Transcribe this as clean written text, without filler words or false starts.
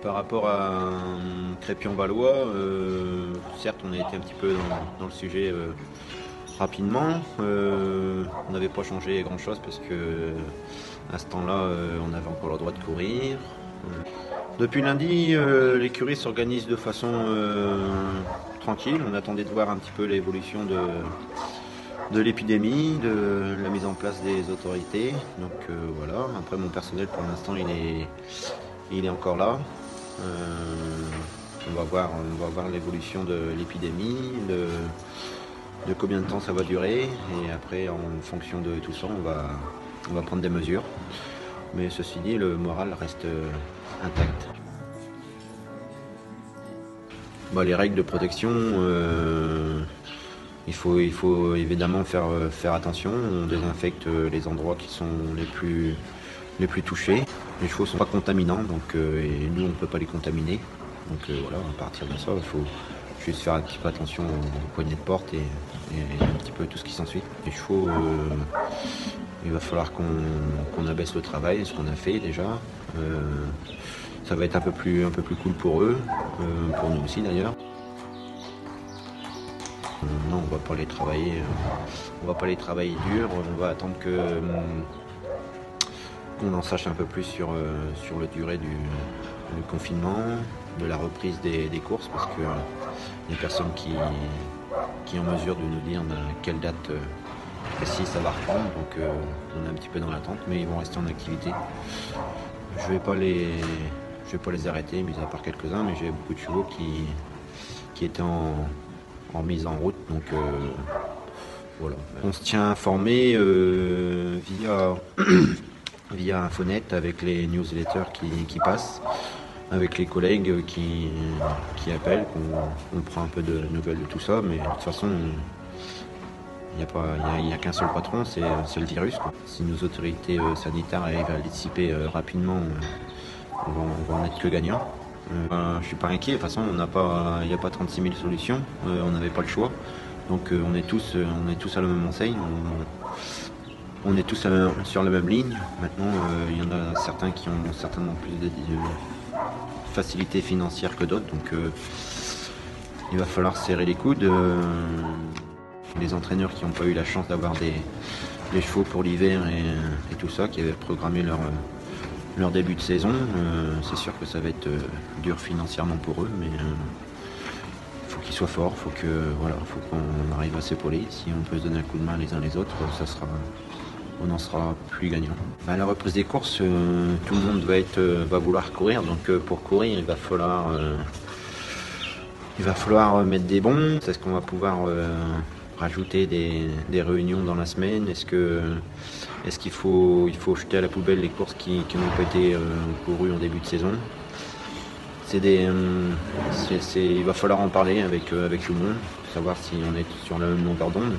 Par rapport à Crépy-en-Valois, certes on a été un petit peu dans le sujet rapidement. On n'avait pas changé grand chose parce que à ce temps-là on avait encore le droit de courir. Depuis lundi, l'écurie s'organise de façon tranquille. On attendait de voir un petit peu l'évolution de l'épidémie, de la mise en place des autorités. Donc voilà, après mon personnel pour l'instant il est encore là. On va voir l'évolution de l'épidémie, de combien de temps ça va durer, et après en fonction de tout ça on va prendre des mesures. Mais ceci dit, le moral reste intact. Les règles de protection, il faut évidemment faire attention. On désinfecte les endroits qui sont les plus touchés. Les chevaux ne sont pas contaminants, donc, et nous on ne peut pas les contaminer. Donc voilà, à partir de ça, il faut juste faire un petit peu attention aux poignées de porte et un petit peu tout ce qui s'ensuit. Les chevaux, il va falloir qu'on abaisse le travail, ce qu'on a fait déjà. Ça va être un peu plus cool pour eux, pour nous aussi d'ailleurs. Non, on va pas les travailler dur. On va attendre qu'on en sache un peu plus sur la durée du confinement, de la reprise des courses, parce qu'il y a personne qui est en mesure de nous dire à quelle date précise ça va reprendre. Donc on est un petit peu dans l'attente, mais ils vont rester en activité. Je vais pas les arrêter, mis à part quelques-uns, mais j'ai beaucoup de chevaux qui étaient en mise en route. Donc voilà. On se tient informé via Infonet avec les newsletters qui passent, avec les collègues qui appellent, on prend un peu de nouvelles de tout ça, mais de toute façon il n'y a qu'un seul patron, c'est le virus, quoi. Si nos autorités sanitaires arrivent à le dissiper rapidement, on va en être que gagnants. Je suis pas inquiet, de toute façon il n'y a pas 36 000 solutions, on n'avait pas le choix. Donc on est tous à la même enseigne, on est tous sur la même ligne. Maintenant il y en a certains qui ont certainement plus de facilités financières que d'autres, donc il va falloir serrer les coudes. Les entraîneurs qui n'ont pas eu la chance d'avoir des chevaux pour l'hiver et tout ça, qui avaient programmé leur début de saison, c'est sûr que ça va être dur financièrement pour eux, mais il faut qu'ils soient forts, faut qu'on arrive à s'épauler. Si on peut se donner un coup de main les uns les autres, on en sera plus gagnant. À la reprise des courses, tout le monde va vouloir courir, donc pour courir il va falloir mettre des bons. Est-ce qu'on va pouvoir rajouter des réunions dans la semaine? Est-ce qu'il faut jeter à la poubelle les courses qui n'ont pas été courues en début de saison? Il va falloir en parler avec tout le monde, savoir si on est sur la même longueur d'onde.